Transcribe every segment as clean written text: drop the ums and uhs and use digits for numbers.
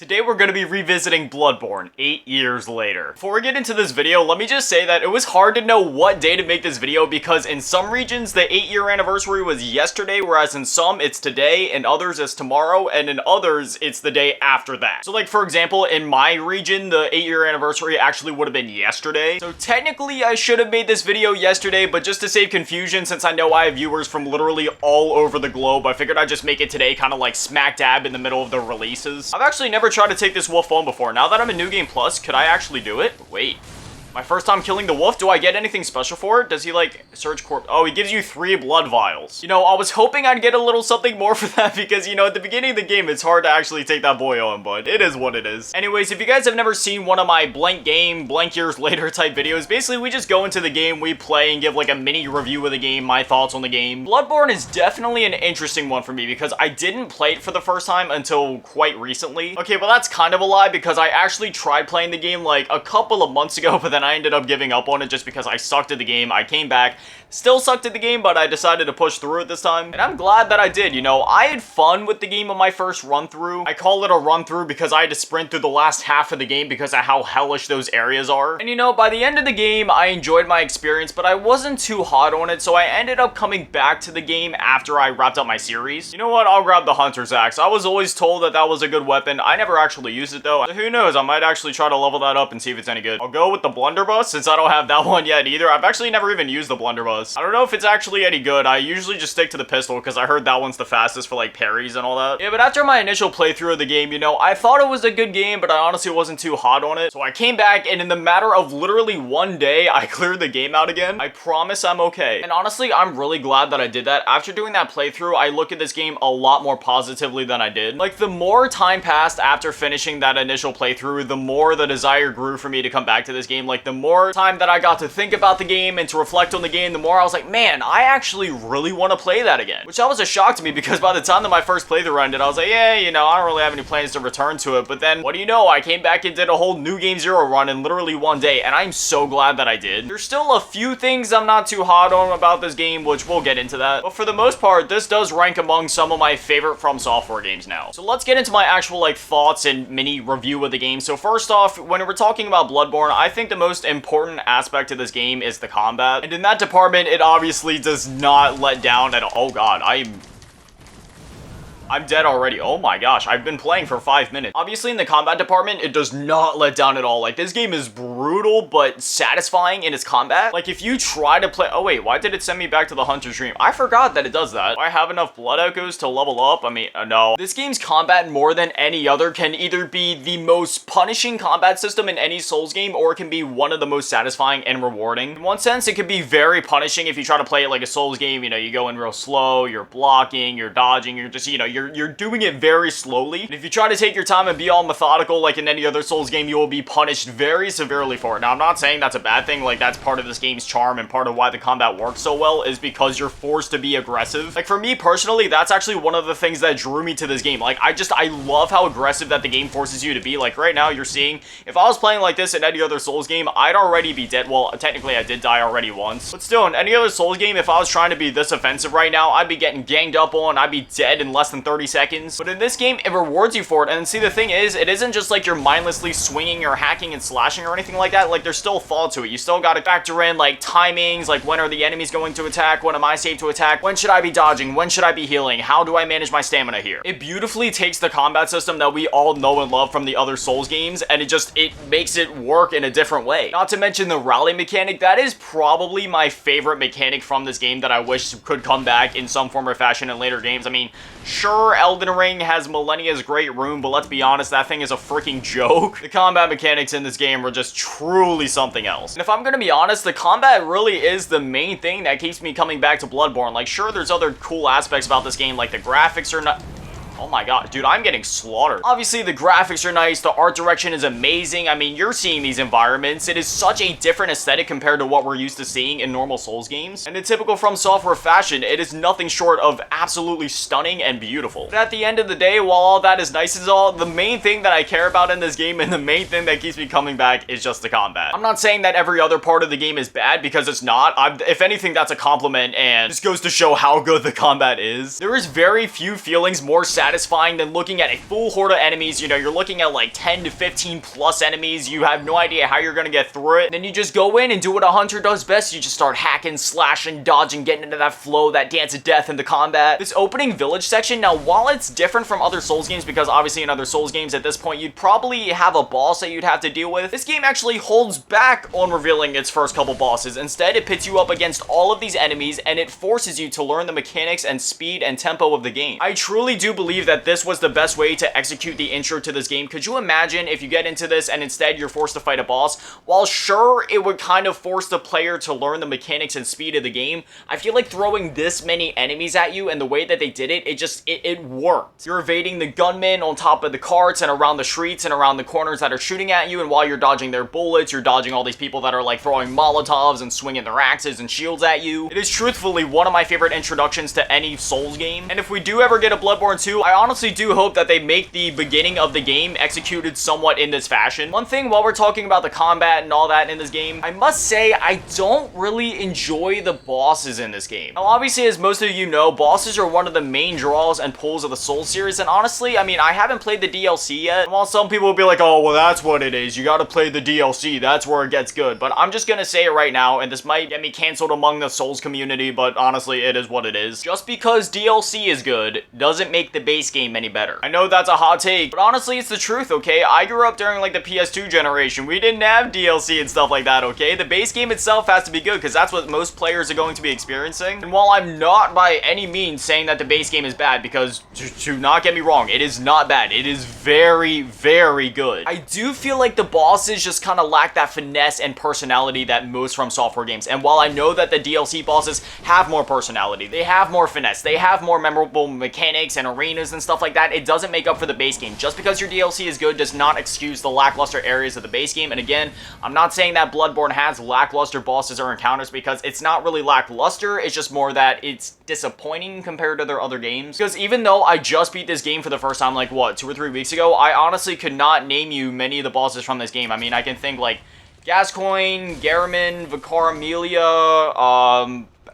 Today we're going to be revisiting Bloodborne 8 years later. Before we get into this video, let me just say that it was hard to know what day to make this video because in some regions the 8-year anniversary was yesterday, whereas in some it's today, in others it's tomorrow, and in others it's the day after that. So like for example, in my region the 8-year anniversary actually would have been yesterday. So technically I should have made this video yesterday, but just to save confusion, since I know I have viewers from literally all over the globe, I figured I'd just make it today, kind of like smack dab in the middle of the releases. I've actually never tried to take this wolf on before. Now that I'm in New Game Plus, could I actually do it? Wait. My first time killing the wolf, do I get anything special for it? Does he like search corpse? Oh, he gives you 3 blood vials. You know, I was hoping I'd get a little something more for that because, you know, at the beginning of the game, it's hard to actually take that boy on, but it is what it is. Anyways, if you guys have never seen one of my blank game, blank years later type videos, basically we just go into the game, we play and give like a mini review of the game, my thoughts on the game. Bloodborne is definitely an interesting one for me because I didn't play it for the first time until quite recently. Okay, well that's kind of a lie because I actually tried playing the game like a couple of months ago, but then I ended up giving up on it just because I sucked at the game. I came back, still sucked at the game, but I decided to push through it this time. And I'm glad that I did. You know, I had fun with the game on my first run through. I call it a run through because I had to sprint through the last half of the game because of how hellish those areas are. And you know, by the end of the game, I enjoyed my experience, but I wasn't too hot on it, so I ended up coming back to the game after I wrapped up my series. You know what? I'll grab the Hunter's Axe. I was always told that that was a good weapon. I never actually used it though. So who knows? I might actually try to level that up and see if it's any good. I'll go with the blunderbuss since I don't have that one yet either. I've actually never even used the blunderbuss. I don't know if it's actually any good. I usually just stick to the pistol because I heard that one's the fastest for like parries and all that. Yeah, but after my initial playthrough of the game, you know, I thought it was a good game, but I honestly wasn't too hot on it. So I came back and in the matter of literally one day, I cleared the game out again. I promise I'm okay. And honestly, I'm really glad that I did that. After doing that playthrough, I look at this game a lot more positively than I did. Like the more time passed after finishing that initial playthrough, the more the desire grew for me to come back to this game. Like the more time that I got to think about the game and to reflect on the game, the more I was like, man, I actually really want to play that again. Which that was a shock to me because by the time that my first playthrough ended, I was like, yeah, you know, I don't really have any plans to return to it. But then, what do you know, I came back and did a whole New Game Zero run in literally one day, and I'm so glad that I did. There's still a few things I'm not too hot on about this game, which we'll get into that. But for the most part, this does rank among some of my favorite From Software games now. So let's get into my actual like thoughts and mini review of the game. So first off, when we're talking about Bloodborne, I think the most important aspect of this game is the combat. And in that department, it obviously does not let down at all. Oh god, I'm dead already. Oh my gosh, I've been playing for 5 minutes. Obviously in the combat department, it does not let down at all. Like this game is brutal, but satisfying in its combat. Like if you try to play, oh wait, why did it send me back to the Hunter's Dream? I forgot that it does that. Do I have enough blood echoes to level up? I mean, no. This game's combat more than any other can either be the most punishing combat system in any Souls game, or it can be one of the most satisfying and rewarding. In one sense, it can be very punishing if you try to play it like a Souls game. You know, you go in real slow, you're blocking, you're dodging, you're just, you know, you're doing it very slowly. And if you try to take your time and be all methodical like in any other Souls game, you will be punished very severely for it. Now, I'm not saying that's a bad thing. Like, that's part of this game's charm and part of why the combat works so well is because you're forced to be aggressive. Like, for me personally, that's actually one of the things that drew me to this game. Like, I love how aggressive that the game forces you to be. Like, right now, you're seeing, if I was playing like this in any other Souls game, I'd already be dead. Well, technically, I did die already once. But still, in any other Souls game, if I was trying to be this offensive right now, I'd be getting ganged up on, I'd be dead in less than 30 seconds. But in this game, it rewards you for it. And see, the thing is, it isn't just like you're mindlessly swinging or hacking and slashing or anything like that. Like, there's still thought to it. You still got to factor in, like, timings, like, when are the enemies going to attack? When am I safe to attack? When should I be dodging? When should I be healing? How do I manage my stamina here? It beautifully takes the combat system that we all know and love from the other Souls games, and it makes it work in a different way. Not to mention the rally mechanic. That is probably my favorite mechanic from this game that I wish could come back in some form or fashion in later games. I mean, sure, Elden Ring has Millennia's Great Rune, but let's be honest, that thing is a freaking joke. The combat mechanics in this game are just truly something else. And if I'm gonna be honest, the combat really is the main thing that keeps me coming back to Bloodborne. Like, sure, there's other cool aspects about this game, like the graphics are not... Oh my god, dude, I'm getting slaughtered. Obviously, the graphics are nice, the art direction is amazing. I mean, you're seeing these environments. It is such a different aesthetic compared to what we're used to seeing in normal Souls games. And in typical From Software fashion, it is nothing short of absolutely stunning and beautiful. But at the end of the day, while all that is nice as all, the main thing that I care about in this game and the main thing that keeps me coming back is just the combat. I'm not saying that every other part of the game is bad because it's not. If anything, that's a compliment and this goes to show how good the combat is. There is very few feelings more satisfying satisfying than looking at a full horde of enemies. You know, you're looking at like 10 to 15 plus enemies. You have no idea how you're gonna get through it. And then you just go in and do what a hunter does best. You just start hacking, slashing, dodging, getting into that flow, that dance of death into combat. This opening village section, now while it's different from other Souls games, because obviously in other Souls games at this point you'd probably have a boss that you'd have to deal with, this game actually holds back on revealing its first couple bosses. Instead, it pits you up against all of these enemies and it forces you to learn the mechanics and speed and tempo of the game. I truly do believe that this was the best way to execute the intro to this game. Could you imagine if you get into this and instead you're forced to fight a boss? While sure, it would kind of force the player to learn the mechanics and speed of the game, I feel like throwing this many enemies at you and the way that they did it, it worked. You're evading the gunmen on top of the carts and around the streets and around the corners that are shooting at you, and while you're dodging their bullets, you're dodging all these people that are like throwing Molotovs and swinging their axes and shields at you. It is truthfully one of my favorite introductions to any Souls game, and if we do ever get a Bloodborne 2, I honestly do hope that they make the beginning of the game executed somewhat in this fashion. One thing while we're talking about the combat and all that in this game, I must say I don't really enjoy the bosses in this game. Now obviously, as most of you know, bosses are one of the main draws and pulls of the Souls series, and honestly, I mean, I haven't played the DLC yet, and while some people will be like, oh, well, that's what it is, you gotta play the DLC, that's where it gets good, but I'm just gonna say it right now, and this might get me canceled among the Souls community, but honestly, it is what it is. Just because DLC is good doesn't make the base game any better. I know that's a hot take, but honestly, it's the truth, okay? I grew up during like the PS2 generation. We didn't have DLC and stuff like that, okay? The base game itself has to be good because that's what most players are going to be experiencing. And while I'm not by any means saying that the base game is bad, because to not get me wrong, it is not bad. It is very, very good. I do feel like the bosses just kind of lack that finesse and personality that most From Software games. And while I know that the DLC bosses have more personality, they have more finesse, they have more memorable mechanics and arenas and stuff like that, it doesn't make up for the base game. Just because your DLC is good does not excuse the lackluster areas of the base game. And again, I'm not saying that Bloodborne has lackluster bosses or encounters, because it's not really lackluster, it's just more that it's disappointing compared to their other games. Because even though I just beat this game for the first time, like what, 2 or 3 weeks ago, I honestly could not name you many of the bosses from this game. I mean, I can think like Gascoigne, Garamond, Vicar Amelia,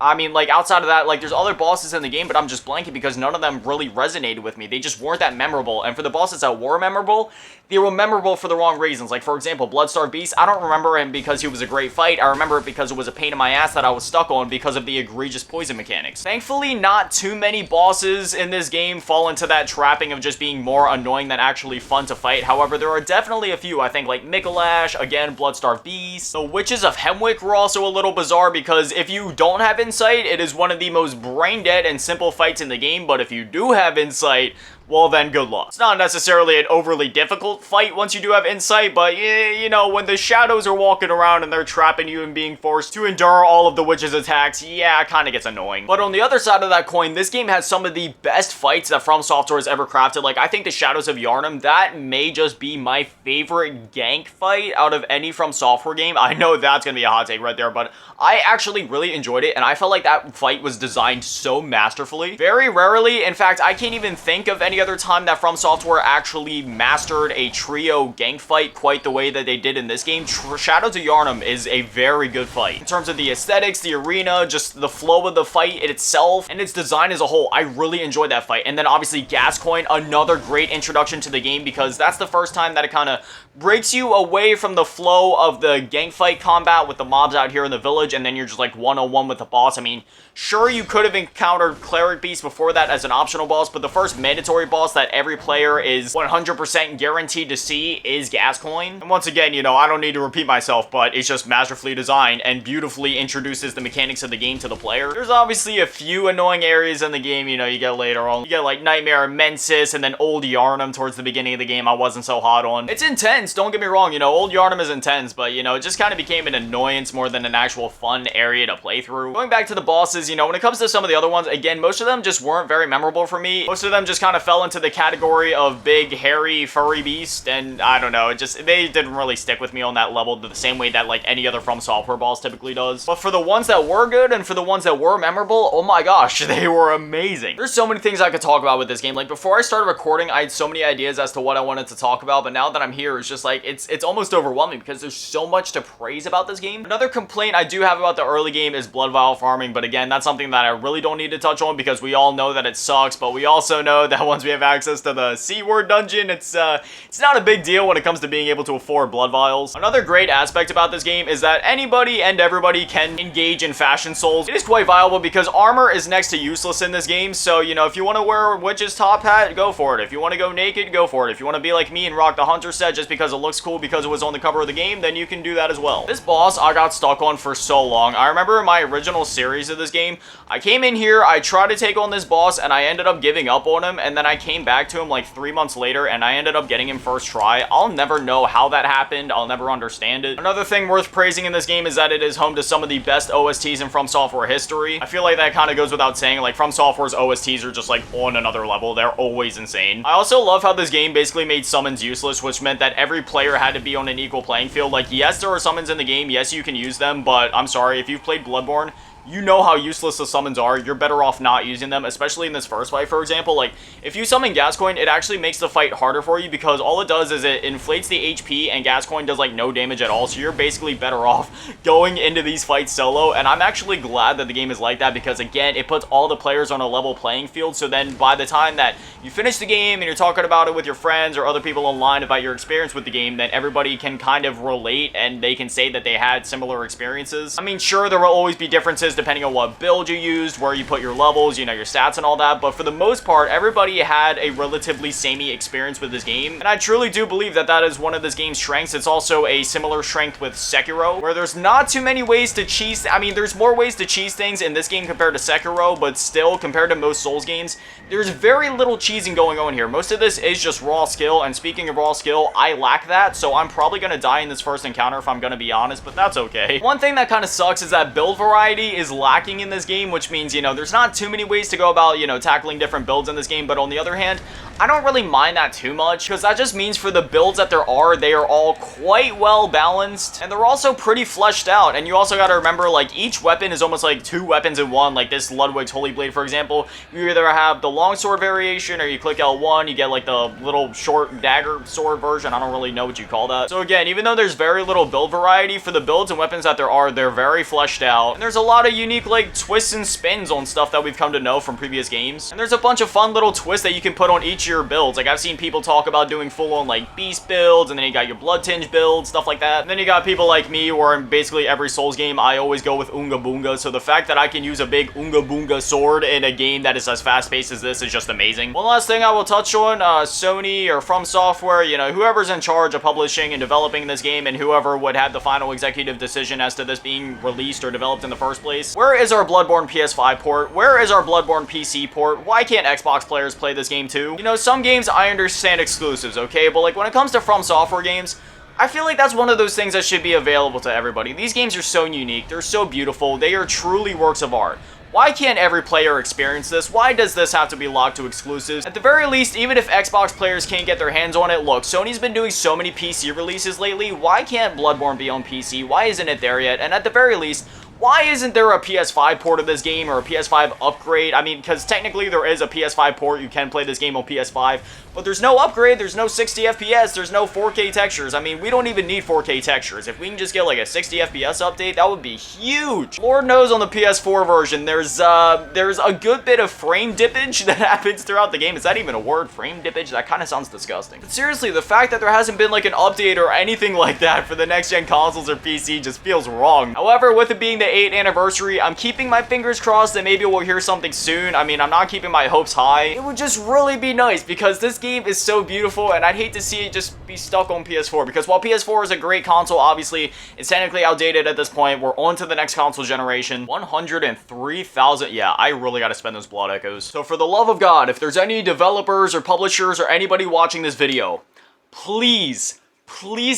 I mean, like, outside of that, like, there's other bosses in the game, but I'm just blanking because none of them really resonated with me. They just weren't that memorable, and for the bosses that were memorable, they were memorable for the wrong reasons. Like, for example, Bloodstarved Beast, I don't remember him because he was a great fight. I remember it because it was a pain in my ass that I was stuck on because of the egregious poison mechanics. Thankfully, not too many bosses in this game fall into that trapping of just being more annoying than actually fun to fight. However, there are definitely a few, I think, like Mikolash, again, Bloodstarved Beast. The Witches of Hemwick were also a little bizarre because if you don't have insight, it is one of the most brain-dead and simple fights in the game, but if you do have insight, well then good luck. It's not necessarily an overly difficult fight once you do have insight, but you know, when the shadows are walking around and they're trapping you and being forced to endure all of the witch's attacks, yeah, it kind of gets annoying. But on the other side of that coin, this game has some of the best fights that From Software has ever crafted. Like, I think the Shadows of Yharnam, that may just be my favorite gank fight out of any From Software game. I know that's gonna be a hot take right there, but I actually really enjoyed it, and I felt like that fight was designed so masterfully. Very rarely, in fact, I can't even think of any other time that From Software actually mastered a trio gank fight quite the way that they did in this game. Shadows of Yharnam is a very good fight. In terms of the aesthetics, the arena, just the flow of the fight itself, and its design as a whole, I really enjoyed that fight. And then obviously Gascoigne, another great introduction to the game, because that's the first time that it kind of breaks you away from the flow of the gank fight combat with the mobs out here in the village, and then you're just like one-on-one with the boss. I mean, sure, you could have encountered Cleric Beast before that as an optional boss, but the first mandatory boss that every player is 100% guaranteed to see is Gascoigne. And once again, you know, I don't need to repeat myself, but it's just masterfully designed and beautifully introduces the mechanics of the game to the player. There's obviously a few annoying areas in the game, you know, you get later on. You get like Nightmare Mensis and then Old Yharnam towards the beginning of the game I wasn't so hot on. It's intense, don't get me wrong, you know, Old Yharnam is intense, but you know, it just kind of became an annoyance more than an actual fun area to play through. Going back to the bosses, you know, when it comes to some of the other ones, again, most of them just weren't very memorable for me. Most of them just kind of fell into the category of big, hairy, furry beast, and I don't know, they didn't really stick with me on that level the same way that like any other From Software boss typically does. But for the ones that were good and for the ones that were memorable, oh my gosh, they were amazing. There's so many things I could talk about with this game. Like, before I started recording, I had so many ideas as to what I wanted to talk about, but now that I'm here, it's just like, it's almost overwhelming because there's so much to praise about this game. Another complaint I do have about the early game is blood vial farming, but again, that's something that I really don't need to touch on because we all know that it sucks, but we also know that once we have access to the C-word dungeon. It's not a big deal when it comes to being able to afford blood vials. Another great aspect about this game is that anybody and everybody can engage in fashion souls. It is quite viable because armor is next to useless in this game, so, you know, if you want to wear a witch's top hat, go for it. If you want to go naked, go for it. If you want to be like me and rock the hunter set just because it looks cool because it was on the cover of the game, then you can do that as well. This boss I got stuck on for so long. I remember in my original series of this game, I came in here, I tried to take on this boss, and I ended up giving up on him, and then I came back to him like 3 months later, and I ended up getting him first try. I'll never know how that happened. I'll never understand it. Another thing worth praising in this game is that it is home to some of the best OSTs in From Software history. I feel like that kind of goes without saying. Like, From Software's OSTs are just like on another level. They're always insane. I also love how this game basically made summons useless, which meant that every player had to be on an equal playing field. Like, yes, there are summons in the game. Yes, you can use them, but I'm sorry, if you've played Bloodborne, you know how useless the summons are. You're better off not using them, especially in this first fight, for example. Like, if you summon Gascoigne, it actually makes the fight harder for you because all it does is it inflates the HP and Gascoigne does, like, no damage at all, so you're basically better off going into these fights solo, and I'm actually glad that the game is like that because, again, it puts all the players on a level playing field, so then by the time that you finish the game and you're talking about it with your friends or other people online about your experience with the game, then everybody can kind of relate and they can say that they had similar experiences. I mean, sure, there will always be differences depending on what build you used, where you put your levels, you know, your stats and all that, but for the most part, everybody had a relatively samey experience with this game, and I truly do believe that that is one of this game's strengths. It's also a similar strength with Sekiro, where there's not too many ways to cheese. I mean, there's more ways to cheese things in this game compared to Sekiro, but still, compared to most Souls games, there's very little cheesing going on here. Most of this is just raw skill, and speaking of raw skill, I lack that, so I'm probably gonna die in this first encounter if I'm gonna be honest, but that's okay. One thing that kind of sucks is that build variety is lacking in this game, which means, you know, there's not too many ways to go about, you know, tackling different builds in this game, but on the other hand, I don't really mind that too much, because that just means for the builds that there are, they are all quite well balanced, and they're also pretty fleshed out, and you also gotta remember, like, each weapon is almost like 2 weapons in one. Like this Ludwig's Holy Blade, for example, you either have the longsword variation, or you click L1, you get, like, the little short dagger sword version. I don't really know what you call that. So again, even though there's very little build variety, for the builds and weapons that there are, they're very fleshed out, and there's a lot of unique, like, twists and spins on stuff that we've come to know from previous games, and there's a bunch of fun little twists that you can put on each of your builds. Like, I've seen people talk about doing full-on, like, beast builds, and then you got your blood tinge builds, stuff like that, and then you got people like me, where in basically every Souls game, I always go with Oonga Boonga, so the fact that I can use a big Oonga Boonga sword in a game that is as fast-paced as this is just amazing. One last thing I will touch on, Sony or From Software, you know, whoever's in charge of publishing and developing this game, and whoever would have the final executive decision as to this being released or developed in the first place, where is our Bloodborne PS5 port? Where is our Bloodborne PC port? Why can't Xbox players play this game too? You know, some games I understand exclusives, okay? But like when it comes to From Software games, I feel like that's one of those things that should be available to everybody. These games are so unique, they're so beautiful, they are truly works of art. Why can't every player experience this? Why does this have to be locked to exclusives? At the very least, even if Xbox players can't get their hands on it, look, Sony's been doing so many PC releases lately, why can't Bloodborne be on PC? Why isn't it there yet? And at the very least, why isn't there a PS5 port of this game or a PS5 upgrade? I mean, because technically there is a PS5 port, you can play this game on PS5, but there's no upgrade, there's no 60 FPS, there's no 4K textures. I mean, we don't even need 4K textures. If we can just get like a 60 FPS update, that would be huge. Lord knows on the PS4 version, there's a good bit of frame dippage that happens throughout the game. Is that even a word? Frame dippage? That kind of sounds disgusting. But seriously, the fact that there hasn't been like an update or anything like that for the next-gen consoles or PC just feels wrong. However, with it being the 8th anniversary, I'm keeping my fingers crossed that maybe we'll hear something soon. I mean, I'm not keeping my hopes high. It would just really be nice because this game is so beautiful and I'd hate to see it just be stuck on PS4 because while PS4 is a great console, obviously, it's technically outdated at this point. We're on to the next console generation. 103,000. Yeah, I really got to spend those blood echoes. So for the love of God, if there's any developers or publishers or anybody watching this video, please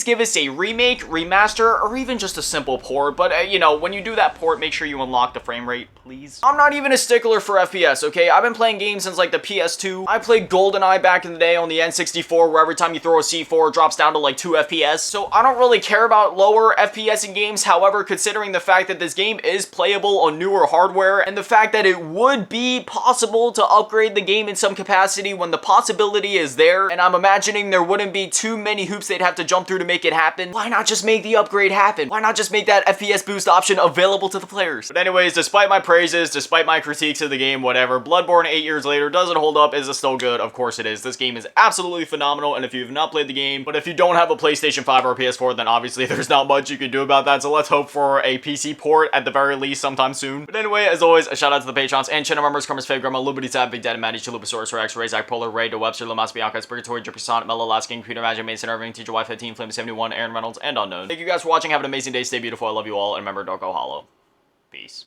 give us a remake, remaster, or even just a simple port. But, you know, when you do that port, make sure you unlock the frame rate, please. I'm not even a stickler for FPS, okay? I've been playing games since, like, the PS2. I played GoldenEye back in the day on the N64, where every time you throw a C4, it drops down to, like, 2 FPS. So I don't really care about lower FPS in games. However, considering the fact that this game is playable on newer hardware, and the fact that it would be possible to upgrade the game in some capacity when the possibility is there, and I'm imagining there wouldn't be too many hoops they'd have to jump through to make it happen, why not just make the upgrade happen? Why not just make that FPS boost option available to the players? But anyways, despite my praises, despite my critiques of the game, whatever, Bloodborne 8 years later, does it hold up? Is it still good? Of course it is. This game is absolutely phenomenal, and if you've not played the game, but if you don't have a PlayStation 5 or a PS4, then obviously there's not much you can do about that, so let's hope for a PC port at the very least sometime soon. But anyway, as always, a shout out to the Patrons and channel members: Kermit's Fave, Grandma, Liberty Tab, Big Daddy, Maddie, Chalupasaurus, Rex, Razak, Polar, Ray, De Webster, Lamas, Bianca, Spiritory, Drippy Son, Mellow, Lasking, Peter Magic, Mason Irving, Teacher Y15, Flame 71, Aaron Reynolds, and Unknown. Thank you guys for watching. Have an amazing day. Stay beautiful. I love you all. And remember, don't go hollow. Peace.